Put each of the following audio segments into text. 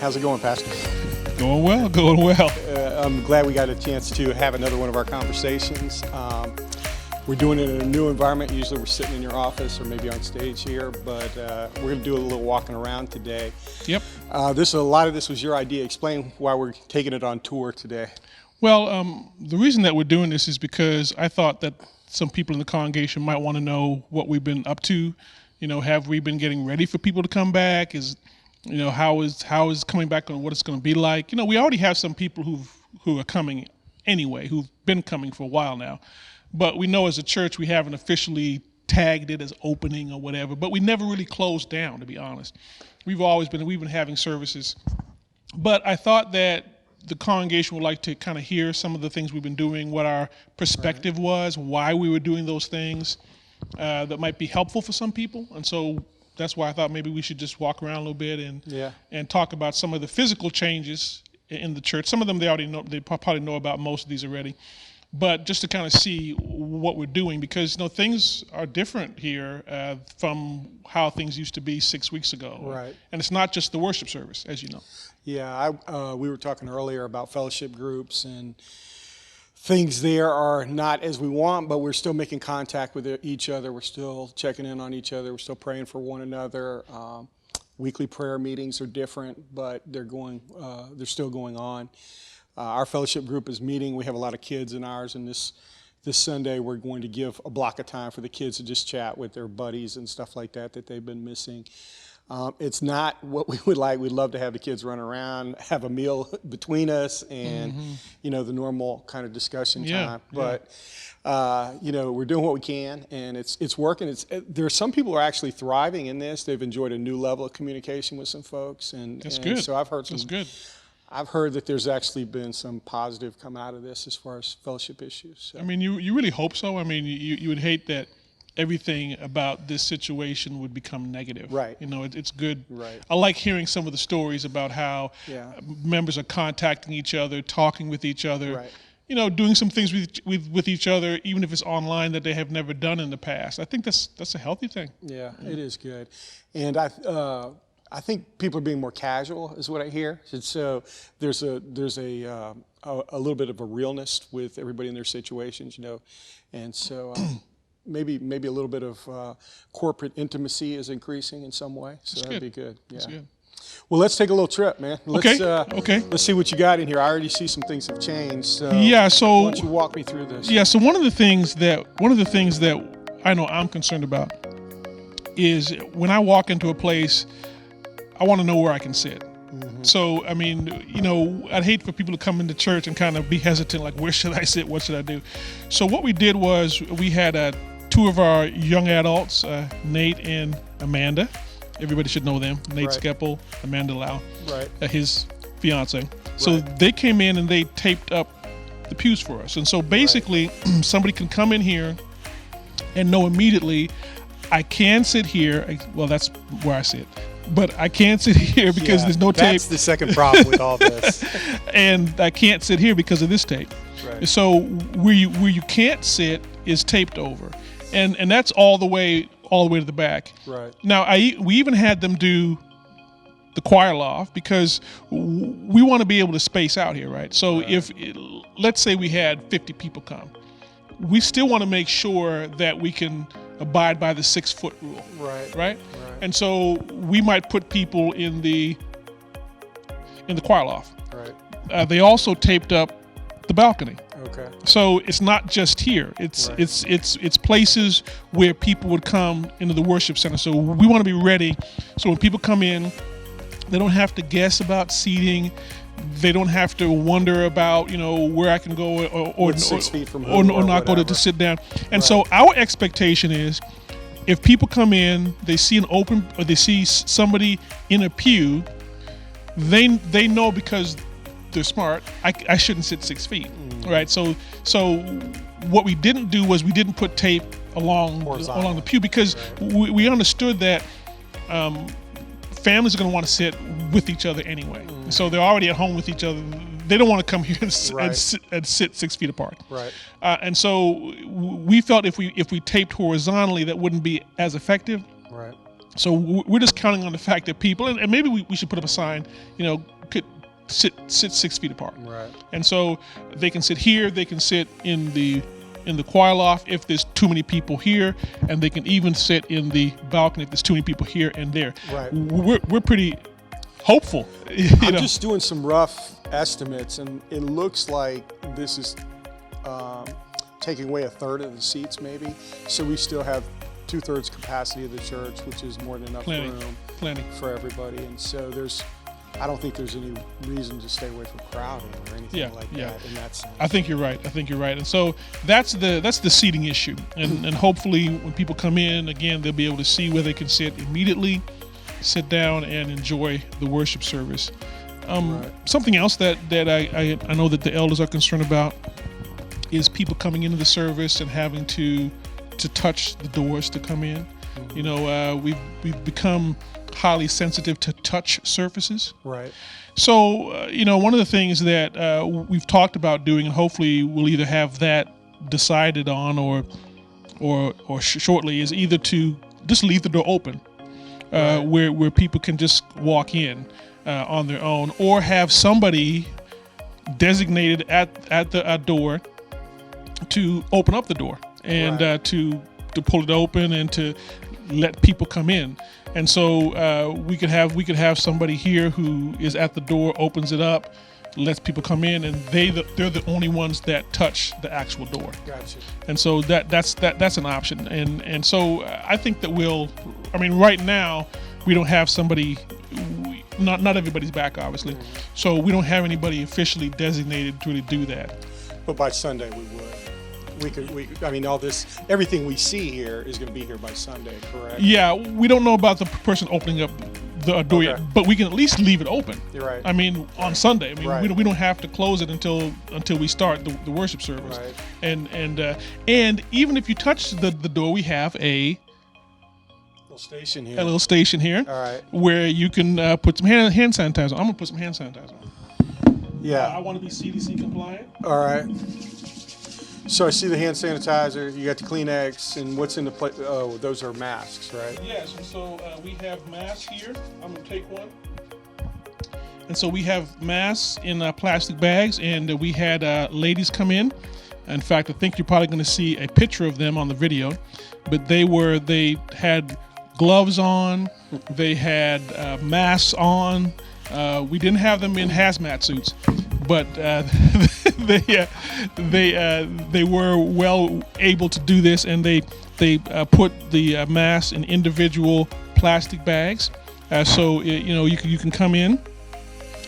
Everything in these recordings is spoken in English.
How's it going, Pastor? Going well, going well. I'm glad we got a chance to have another one of our conversations. We're doing it in a new environment. Usually we're sitting in your office or maybe on stage here, but we're going to do a little walking around today. Yep. A lot of this was your idea. Explain why we're taking it on tour today. Well, the reason that we're doing this is because I thought that some people in the congregation might want to know what we've been up to. You know, have we been getting ready for people to come back? How is coming back on what it's going to be like? You know, we already have some people who are coming anyway, who've been coming for a while now. But we know as a church we haven't officially tagged it as opening or whatever, but we never really closed down, to be honest. We've been having services. But I thought that the congregation would like to kind of hear some of the things we've been doing, what our perspective was, why we were doing those things that might be helpful for some people. And so that's why I thought maybe we should just walk around a little bit and talk about some of the physical changes in the church. Some of them they already know, they probably know about most of these already. But just to kind of see what we're doing, because things are different here from how things used to be 6 weeks ago. Right. And it's not just the worship service, as you know. Yeah, we were talking earlier about fellowship groups, and things there are not as we want, but we're still making contact with each other. We're still checking in on each other. We're still praying for one another. Weekly prayer meetings are different, but they're still going on. Our fellowship group is meeting. We have a lot of kids in ours, and this Sunday we're going to give a block of time for the kids to just chat with their buddies and stuff like that they've been missing. It's not what we would like. We'd love to have the kids run around, have a meal between us, and the normal kind of discussion time. But we're doing what we can, and it's working. There are some people who are actually thriving in this. They've enjoyed a new level of communication with some folks, and good. So I've heard some. That's good. I've heard that there's actually been some positive come out of this as far as fellowship issues. So. I mean, you really hope so. I mean, you would hate that everything about this situation would become negative. Right. It's good. Right. I like hearing some of the stories about how members are contacting each other, talking with each other, right. Doing some things with each other, even if it's online, that they have never done in the past. I think that's a healthy thing. Yeah, it is good. And I think people are being more casual, is what I hear. So there's a little bit of a realness with everybody in their situations, and so maybe a little bit of corporate intimacy is increasing in some way. So that'd be good. Yeah. That's good. Well, let's take a little trip, man. Okay. Let's see what you got in here. I already see some things have changed. So So why don't you walk me through this? Yeah. So one of the things that I know I'm concerned about is when I walk into a place, I want to know where I can sit. Mm-hmm. So, I mean, I'd hate for people to come into church and kind of be hesitant, like, where should I sit? What should I do? So what we did was we had two of our young adults, Nate and Amanda. Everybody should know them. Nate Skeppel, Amanda Lau, his fiance. So they came in and they taped up the pews for us. And so basically somebody can come in here and know immediately, I can sit here. Well, that's where I sit. But I can't sit here because there's no tape. That's the second problem with all this. And I can't sit here because of this tape. Right. So where you can't sit is taped over, and that's all the way to the back. Right. Now we even had them do the choir loft because we want to be able to space out here, right? So let's say we had 50 people come, we still want to make sure that we can abide by the 6-foot rule. Right. And so we might put people in the choir loft. Right. They also taped up the balcony. Okay. So it's not just here. It's places where people would come into the worship center. So we want to be ready. So when people come in, they don't have to guess about seating. They don't have to wonder about where I can go or 6 feet from or not go to sit down. And so our expectation is, if people come in, they see they see somebody in a pew, they know because they're smart, I shouldn't sit 6 feet, right? So what we didn't do was we didn't put tape along the pew because we understood that families are going to want to sit with each other anyway. So they're already at home with each other. They don't want to come here and sit 6 feet apart. Right. And so we felt if we taped horizontally, that wouldn't be as effective. Right. So we're just counting on the fact that people, and maybe we should put up a sign, could sit 6 feet apart. Right. And so they can sit here, they can sit in the choir loft if there's too many people here, and they can even sit in the balcony if there's too many people here and there. Right. We're pretty hopeful. I'm just doing some rough estimates, and it looks like this is taking away a third of the seats, maybe. So we still have 2/3 capacity of the church, which is more than enough room for everybody. And so I don't think there's any reason to stay away from crowding or anything like that in that sense. I think you're right. And so that's the seating issue. And hopefully when people come in, again, they'll be able to see where they can sit immediately, sit down and enjoy the worship service. Something else that I know that the elders are concerned about is people coming into the service and having to touch the doors to come in. We've become highly sensitive to touch surfaces. Right. So, one of the things that we've talked about doing, and hopefully we'll either have that decided on or shortly, is either to just leave the door open, where people can just walk in on their own, or have somebody designated at the door to open up the door and to pull it open and to let people come in. And so we could have somebody here who is at the door, opens it up, lets people come in, and they're the only ones that touch the actual door. Gotcha. And so that's an option. And so I think that right now we don't have somebody. Not everybody's back, obviously. So we don't have anybody officially designated to really do that. But by Sunday we would. Everything we see here is going to be here by Sunday, correct? Yeah, we don't know about the person opening up the door yet, but we can at least leave it open. You're right. On Sunday. Right. We don't have to close it until we start the worship service. Right. And even if you touch the door, we have a little station here. All right. Where you can put some hand sanitizer. I'm gonna put some hand sanitizer on. Yeah. I want to be CDC compliant. All right. So I see the hand sanitizer, you got the Kleenex, and what's in the plate? Oh, those are masks, right? Yes, and so we have masks here. I'm going to take one. And so we have masks in plastic bags, and we had ladies come in. In fact, I think you're probably going to see a picture of them on the video. But they had gloves on, they had masks on. We didn't have them in hazmat suits, but they were well able to do this, and they put the masks in individual plastic bags. So you can come in,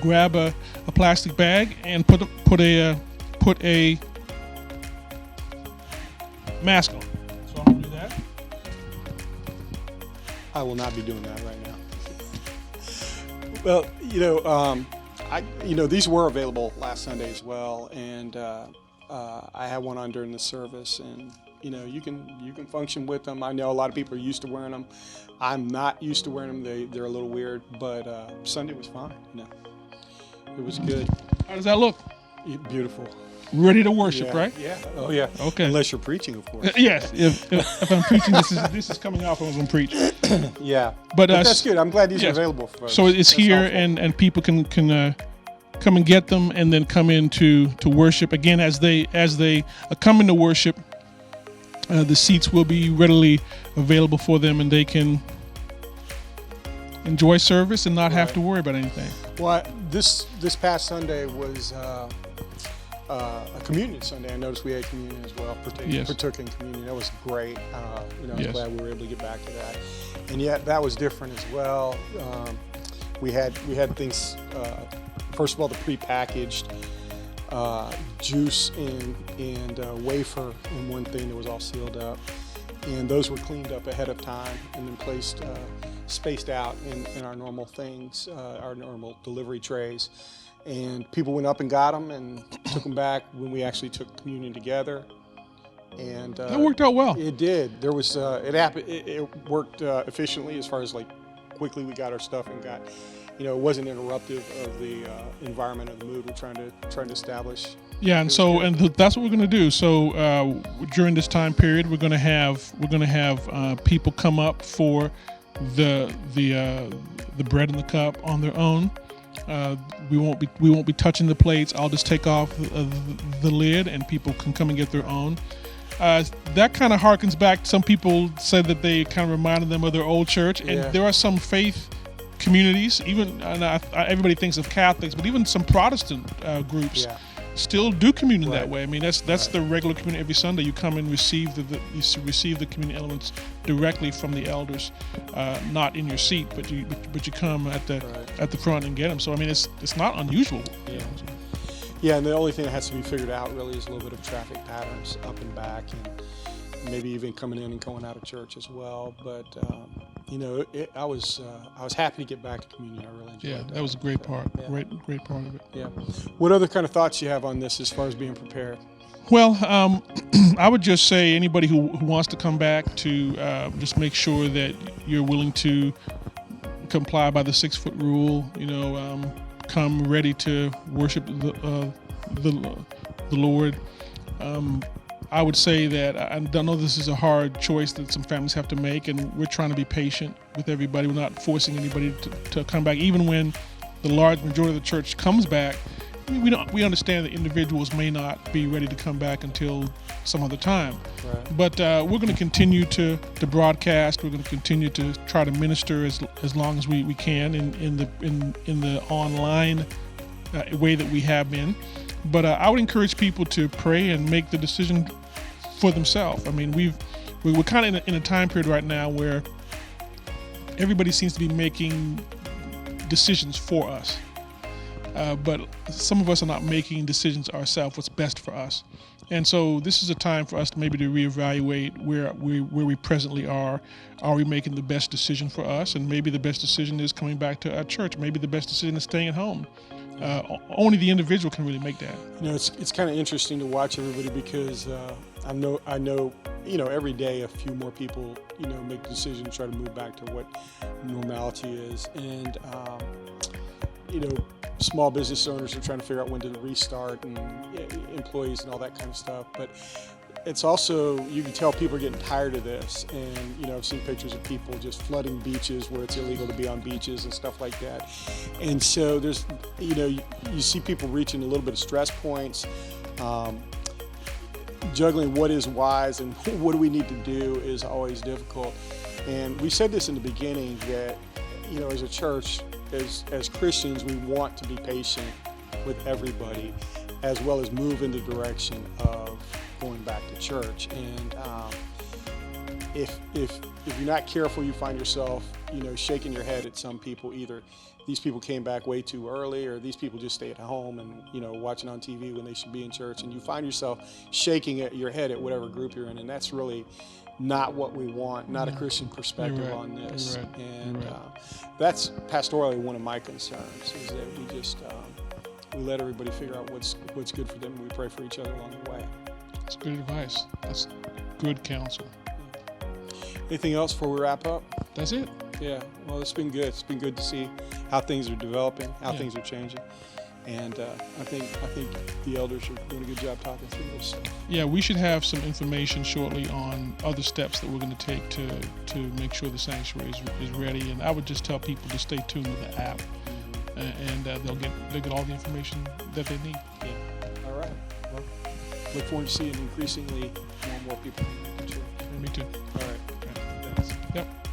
grab a plastic bag, and put a mask on. So I'm gonna do that. I will not be doing that right now. Well, these were available last Sunday as well, and I had one on during the service, and you can function with them. I know a lot of people are used to wearing them. I'm not used to wearing them. They're a little weird, but Sunday was fine. It was good. How does that look? Beautiful. Ready to worship, right? Yeah. Oh yeah. Okay. Unless you're preaching, of course. Yes. If I'm preaching, this is coming off when I'm preach. Yeah. But that's good. I'm glad these are available for folks. So it's that's here, helpful. and people can come and get them, and then come in to worship again. As they come into worship, the seats will be readily available for them, and they can enjoy service and not have to worry about anything. Well, this past Sunday was a communion Sunday. I noticed we had communion as well. Partook in communion. That was great. I was glad we were able to get back to that. And yet that was different as well. We had things. First of all, the prepackaged juice and wafer in one thing that was all sealed up, and those were cleaned up ahead of time and then placed spaced out in our normal things, our normal delivery trays. And people went up and got them and took them back when we actually took communion together. And that worked out well. It did. There was it happened. It worked efficiently as far as quickly we got our stuff and got. It wasn't interruptive of the environment or the mood we're trying to establish. Yeah, and so that's what we're going to do. So during this time period, we're going to have people come up for the bread and the cup on their own. We won't be touching the plates. I'll just take off the lid, and people can come and get their own. That kind of harkens back. Some people said that they kind of reminded them of their old church, and Yeah. there are some faith communities, even everybody thinks of Catholics, but even some Protestant groups Yeah. still do communion that Right. way. I mean, that's Right. the regular communion every Sunday. You come and receive the communion elements directly from the elders, not in your seat, but you come at the front and get them. So I mean, it's not unusual. Yeah. Yeah, and the only thing that has to be figured out really is a little bit of traffic patterns up and back, and maybe even coming in and going out of church as well. But I was happy to get back to communion. I really enjoyed Yeah, that. that was a great part. Yeah. Great part of it. Yeah. What other kind of thoughts you have on this as far as being prepared? Well, I would just say anybody who wants to come back to just make sure that you're willing to comply by the 6-foot rule. Come ready to worship the Lord. I would say that I know this is a hard choice that some families have to make, and we're trying to be patient with everybody. We're not forcing anybody to come back, even when the large majority of the church comes back. I mean, we understand that individuals may not be ready to come back until some other time. Right. But we're going to continue to broadcast. We're going to continue to try to minister as long as we can in the online way that we have been. But I would encourage people to pray and make the decision for themselves. I mean, we're kind of in a time period right now where everybody seems to be making decisions for us. But some of us are not making decisions ourselves, what's best for us. And so this is a time for us to maybe to reevaluate where we presently are. Are we making the best decision for us? And maybe the best decision is coming back to our church. Maybe the best decision is staying at home. Only the individual can really make that. It's kind of interesting to watch everybody because I know every day a few more people make the decision to try to move back to what normality is, and small business owners are trying to figure out when to restart, and employees and all that kind of stuff. But it's also, you can tell people are getting tired of this, and I've seen pictures of people just flooding beaches where it's illegal to be on beaches and stuff like that. And so there's you see people reaching a little bit of stress points, juggling what is wise and what do we need to do is always difficult. And we said this in the beginning that as a church, as Christians, we want to be patient with everybody, as well as move in the direction of going back to church. And if you're not careful, you find yourself shaking your head at some people. Either these people came back way too early, or these people just stay at home and watching on TV when they should be in church. And you find yourself shaking your head at whatever group you're in, and that's really not what we want, not a Christian perspective on this. You're right. And that's pastorally one of my concerns, is that we just we let everybody figure out what's good for them, and we pray for each other along the way. That's good advice. That's good counsel. Anything else before we wrap up? That's it. Yeah, well, it's been good. It's been good to see how things are developing, how things are changing. And I think the elders are doing a good job talking through this stuff. Yeah, we should have some information shortly on other steps that we're going to take to make sure the sanctuary is ready. And I would just tell people to stay tuned to the app, and they'll get all the information that they need. Yeah. All right. Well, look forward to seeing increasingly more people in the church. Me too. All right. Thanks. Yep.